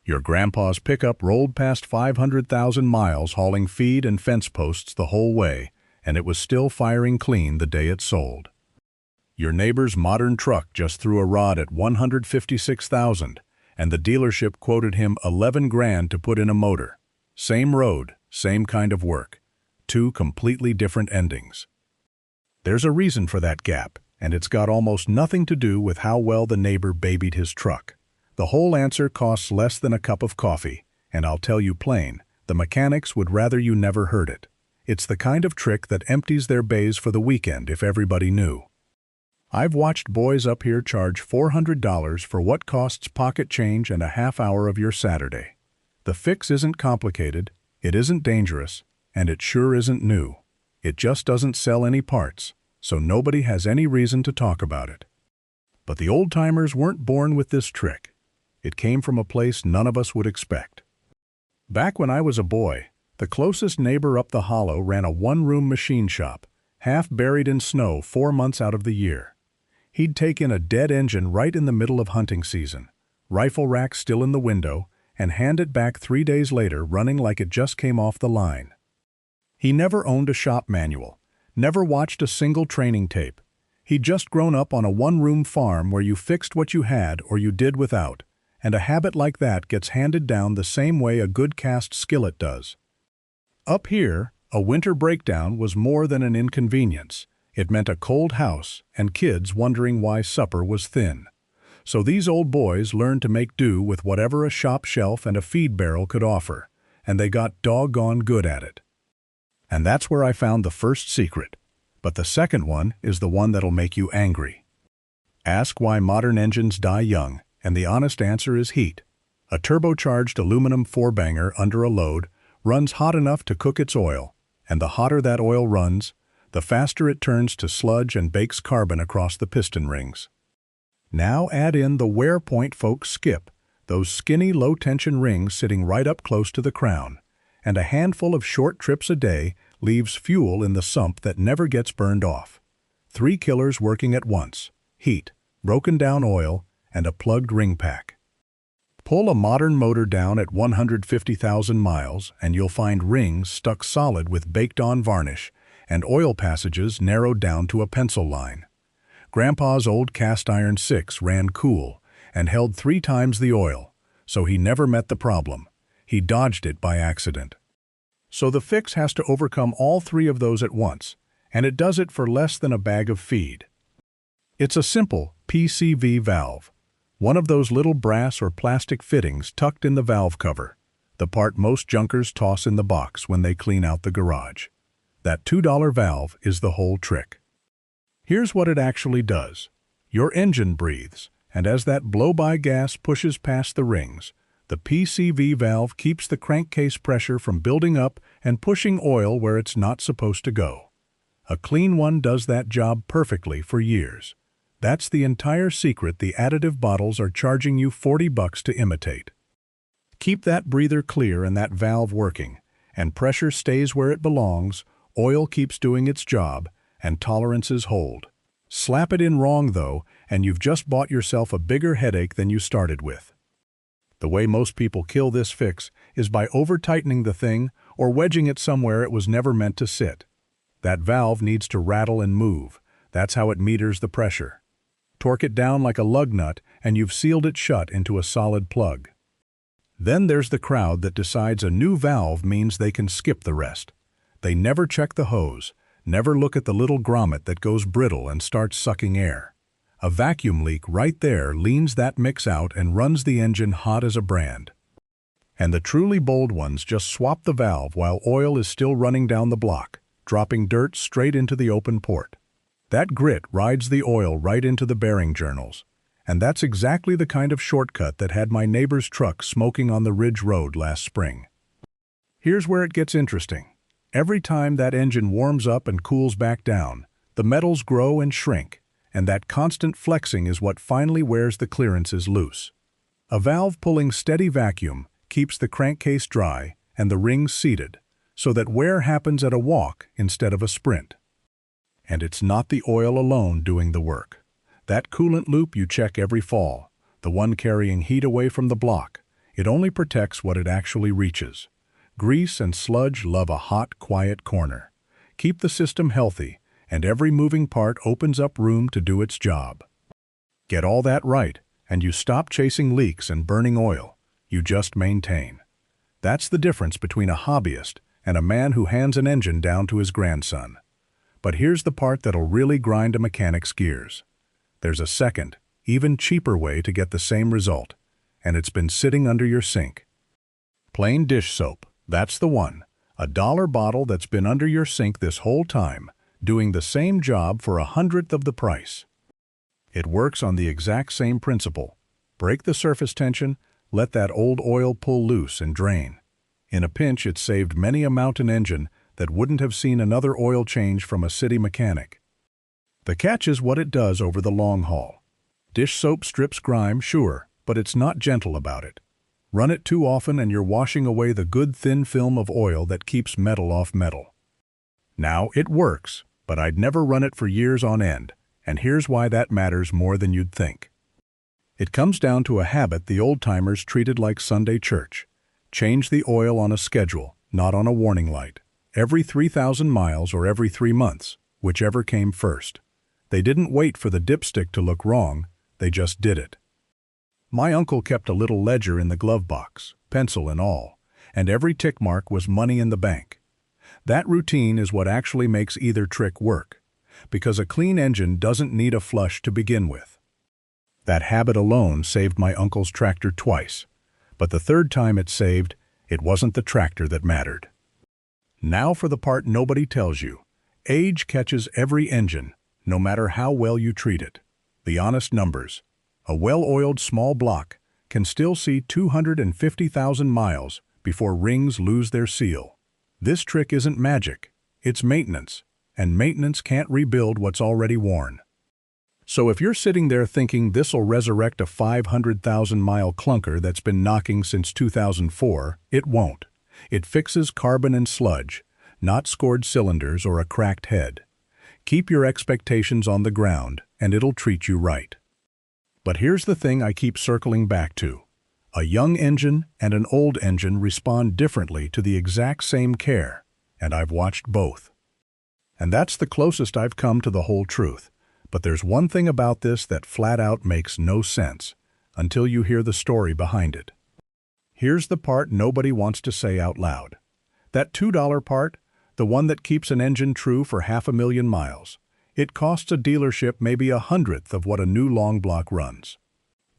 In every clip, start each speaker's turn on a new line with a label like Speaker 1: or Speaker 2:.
Speaker 1: Your grandpa's pickup rolled past 500,000 miles hauling feed and fence posts the whole way, and it was still firing clean the day it sold. Your neighbor's modern truck just threw a rod at 156,000, and the dealership quoted him 11 grand to put in a motor. Same road, same kind of work. Two completely different endings. There's a reason for that gap, and it's got almost nothing to do with how well the neighbor babied his truck. The whole answer costs less than a cup of coffee, and I'll tell you plain, the mechanics would rather you never heard it. It's the kind of trick that empties their bays for the weekend if everybody knew. I've watched boys up here charge $400 for what costs pocket change and a half hour of your Saturday. The fix isn't complicated, it isn't dangerous, and it sure isn't new. It just doesn't sell any parts, so nobody has any reason to talk about it. But the old-timers weren't born with this trick. It came from a place none of us would expect. Back when I was a boy, the closest neighbor up the hollow ran a one-room machine shop, half buried in snow 4 months out of the year. He'd take in a dead engine right in the middle of hunting season, rifle rack still in the window, and hand it back 3 days later running like it just came off the line. He never owned a shop manual, never watched a single training tape. He'd just grown up on a one-room farm where you fixed what you had or you did without, and a habit like that gets handed down the same way a good cast skillet does. Up here, a winter breakdown was more than an inconvenience. It meant a cold house and kids wondering why supper was thin. So these old boys learned to make do with whatever a shop shelf and a feed barrel could offer, and they got doggone good at it. And that's where I found the first secret. But the second one is the one that'll make you angry. Ask why modern engines die young, and the honest answer is heat. A turbocharged aluminum four-banger under a load runs hot enough to cook its oil, and the hotter that oil runs, the faster it turns to sludge and bakes carbon across the piston rings. Now add in the wear point folks skip, those skinny low-tension rings sitting right up close to the crown, and a handful of short trips a day leaves fuel in the sump that never gets burned off. 3 killers working at once: heat, broken down oil, and a plugged ring pack. Pull a modern motor down at 150,000 miles and you'll find rings stuck solid with baked-on varnish, and oil passages narrowed down to a pencil line. Grandpa's old cast-iron 6 ran cool and held 3 times the oil, so he never met the problem. He dodged it by accident. So the fix has to overcome all 3 of those at once, and it does it for less than a bag of feed. It's a simple PCV valve, one of those little brass or plastic fittings tucked in the valve cover, the part most junkers toss in the box when they clean out the garage. That $2 valve is the whole trick. Here's what it actually does. Your engine breathes, and as that blow-by gas pushes past the rings, the PCV valve keeps the crankcase pressure from building up and pushing oil where it's not supposed to go. A clean one does that job perfectly for years. That's the entire secret the additive bottles are charging you $40 to imitate. Keep that breather clear and that valve working, and pressure stays where it belongs, oil keeps doing its job, and tolerances hold. Slap it in wrong, though, and you've just bought yourself a bigger headache than you started with. The way most people kill this fix is by over-tightening the thing or wedging it somewhere it was never meant to sit. That valve needs to rattle and move. That's how it meters the pressure. Torque it down like a lug nut, and you've sealed it shut into a solid plug. Then there's the crowd that decides a new valve means they can skip the rest. They never check the hose, never look at the little grommet that goes brittle and starts sucking air. A vacuum leak right there leans that mix out and runs the engine hot as a brand. And the truly bold ones just swap the valve while oil is still running down the block, dropping dirt straight into the open port. That grit rides the oil right into the bearing journals. And that's exactly the kind of shortcut that had my neighbor's truck smoking on the Ridge Road last spring. Here's where it gets interesting. Every time that engine warms up and cools back down, the metals grow and shrink, and that constant flexing is what finally wears the clearances loose. A valve pulling steady vacuum keeps the crankcase dry and the rings seated, so that wear happens at a walk instead of a sprint. And it's not the oil alone doing the work. That coolant loop you check every fall, the one carrying heat away from the block, It only protects what it actually reaches. Grease and sludge love a hot, quiet corner. Keep the system healthy, and every moving part opens up room to do its job. Get all that right, and you stop chasing leaks and burning oil. You just maintain. That's the difference between a hobbyist and a man who hands an engine down to his grandson. But here's the part that'll really grind a mechanic's gears. There's a second, even cheaper way to get the same result, and it's been sitting under your sink. Plain dish soap, that's the one. A $1 bottle that's been under your sink this whole time, doing the same job for 1/100th of the price. It works on the exact same principle. Break the surface tension, let that old oil pull loose and drain. In a pinch, it saved many a mountain engine that wouldn't have seen another oil change from a city mechanic. The catch is what it does over the long haul. Dish soap strips grime, sure, but it's not gentle about it. Run it too often and you're washing away the good thin film of oil that keeps metal off metal. Now, it works, but I'd never run it for years on end, and here's why that matters more than you'd think. It comes down to a habit the old-timers treated like Sunday church. Change the oil on a schedule, not on a warning light. Every 3,000 miles or every 3 months, whichever came first. They didn't wait for the dipstick to look wrong, they just did it. My uncle kept a little ledger in the glove box, pencil and all, and every tick mark was money in the bank. That routine is what actually makes either trick work, because a clean engine doesn't need a flush to begin with. That habit alone saved my uncle's tractor twice, but the third time it saved, it wasn't the tractor that mattered. Now for the part nobody tells you. Age catches every engine, no matter how well you treat it. The honest numbers. A well-oiled small block can still see 250,000 miles before rings lose their seal. This trick isn't magic, it's maintenance, and maintenance can't rebuild what's already worn. So if you're sitting there thinking this'll resurrect a 500,000-mile clunker that's been knocking since 2004, it won't. It fixes carbon and sludge, not scored cylinders or a cracked head. Keep your expectations on the ground, and it'll treat you right. But here's the thing I keep circling back to. A young engine and an old engine respond differently to the exact same care, and I've watched both. And that's the closest I've come to the whole truth. But there's one thing about this that flat out makes no sense, until you hear the story behind it. Here's the part nobody wants to say out loud. That $2 part, the one that keeps an engine true for 500,000 miles, it costs a dealership maybe 1/100th of what a new long block runs.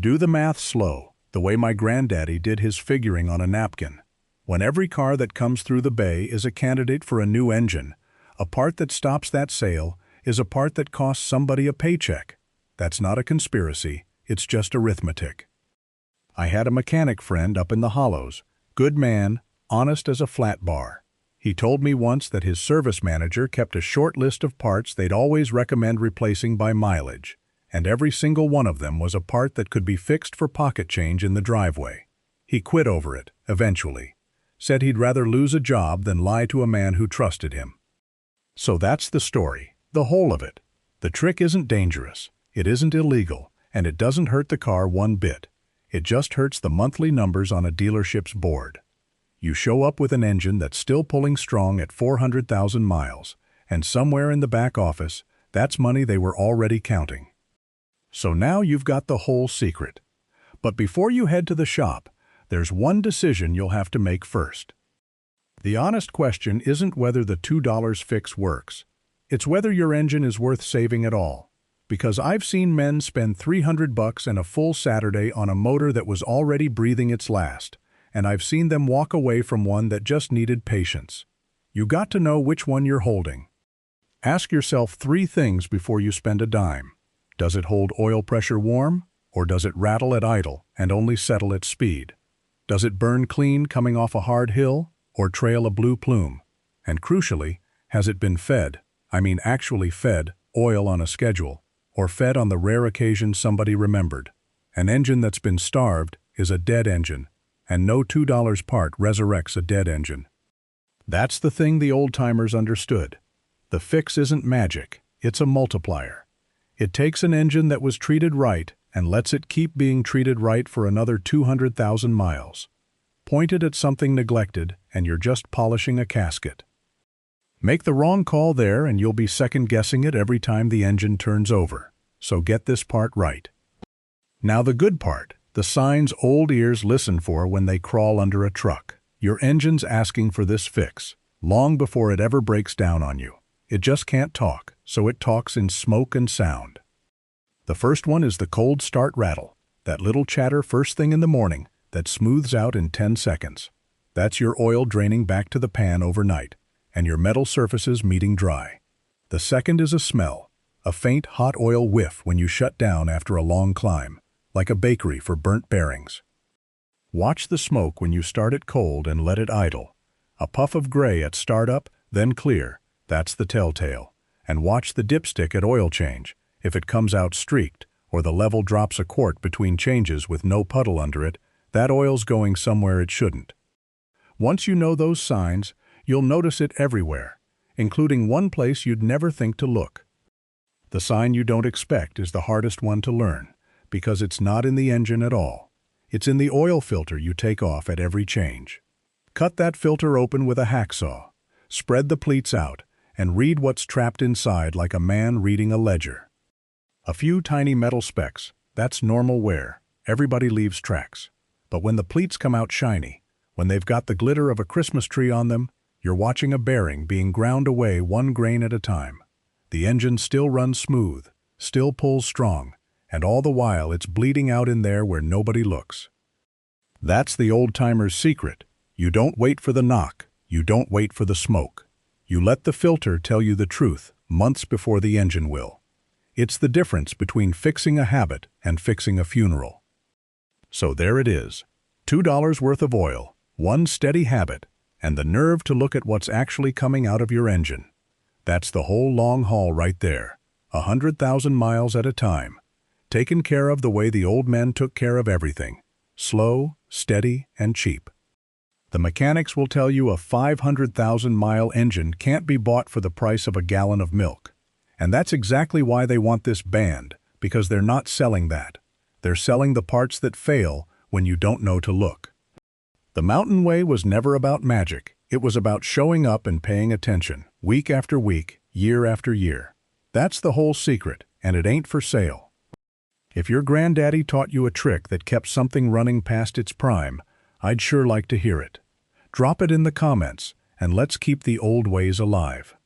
Speaker 1: Do the math slow, the way my granddaddy did his figuring on a napkin. When every car that comes through the bay is a candidate for a new engine, a part that stops that sale is a part that costs somebody a paycheck. That's not a conspiracy, it's just arithmetic. I had a mechanic friend up in the Hollows, good man, honest as a flat bar. He told me once that his service manager kept a short list of parts they'd always recommend replacing by mileage, and every single one of them was a part that could be fixed for pocket change in the driveway. He quit over it, eventually. Said he'd rather lose a job than lie to a man who trusted him. So that's the story, the whole of it. The trick isn't dangerous, it isn't illegal, and it doesn't hurt the car one bit. It just hurts the monthly numbers on a dealership's board. You show up with an engine that's still pulling strong at 400,000 miles, and somewhere in the back office, that's money they were already counting. So now you've got the whole secret. But before you head to the shop, there's one decision you'll have to make first. The honest question isn't whether the $2 fix works. It's whether your engine is worth saving at all. Because I've seen men spend $300 and a full Saturday on a motor that was already breathing its last, and I've seen them walk away from one that just needed patience. You got to know which one you're holding. Ask yourself 3 things before you spend a dime. Does it hold oil pressure warm, or does it rattle at idle and only settle at speed? Does it burn clean coming off a hard hill, or trail a blue plume? And crucially, has it been fed, actually fed, oil on a schedule, or fed on the rare occasion somebody remembered? An engine that's been starved is a dead engine, and no $2 part resurrects a dead engine. That's the thing the old-timers understood. The fix isn't magic, it's a multiplier. It takes an engine that was treated right and lets it keep being treated right for another 200,000 miles. Point it at something neglected, and you're just polishing a casket. Make the wrong call there, and you'll be second-guessing it every time the engine turns over. So get this part right. Now the good part, the signs old ears listen for when they crawl under a truck. Your engine's asking for this fix, long before it ever breaks down on you. It just can't talk, so it talks in smoke and sound. The first one is the cold start rattle, that little chatter first thing in the morning that smooths out in 10 seconds. That's your oil draining back to the pan overnight, and your metal surfaces meeting dry. The second is a smell, a faint hot oil whiff when you shut down after a long climb, like a bakery for burnt bearings. Watch the smoke when you start it cold and let it idle. A puff of gray at startup, then clear. That's the telltale. And watch the dipstick at oil change. If it comes out streaked, or the level drops a quart between changes with no puddle under it, that oil's going somewhere it shouldn't. Once you know those signs, you'll notice it everywhere, including one place you'd never think to look. The sign you don't expect is the hardest one to learn, because it's not in the engine at all. It's in the oil filter you take off at every change. Cut that filter open with a hacksaw, spread the pleats out, and read what's trapped inside like a man reading a ledger. A few tiny metal specks, that's normal wear. Everybody leaves tracks. But when the pleats come out shiny, when they've got the glitter of a Christmas tree on them, you're watching a bearing being ground away one grain at a time. The engine still runs smooth, still pulls strong, and all the while it's bleeding out in there where nobody looks. That's the old-timer's secret. You don't wait for the knock. You don't wait for the smoke. You let the filter tell you the truth months before the engine will. It's the difference between fixing a habit and fixing a funeral. So there it is. $2 worth of oil, one steady habit, and the nerve to look at what's actually coming out of your engine. That's the whole long haul right there, 100,000 miles at a time, taken care of the way the old men took care of everything, slow, steady, and cheap. The mechanics will tell you a 500,000-mile engine can't be bought for the price of a gallon of milk. And that's exactly why they want this banned, because they're not selling that. They're selling the parts that fail when you don't know to look. The mountain way was never about magic. It was about showing up and paying attention, week after week, year after year. That's the whole secret, and it ain't for sale. If your granddaddy taught you a trick that kept something running past its prime, I'd sure like to hear it. Drop it in the comments, and let's keep the old ways alive.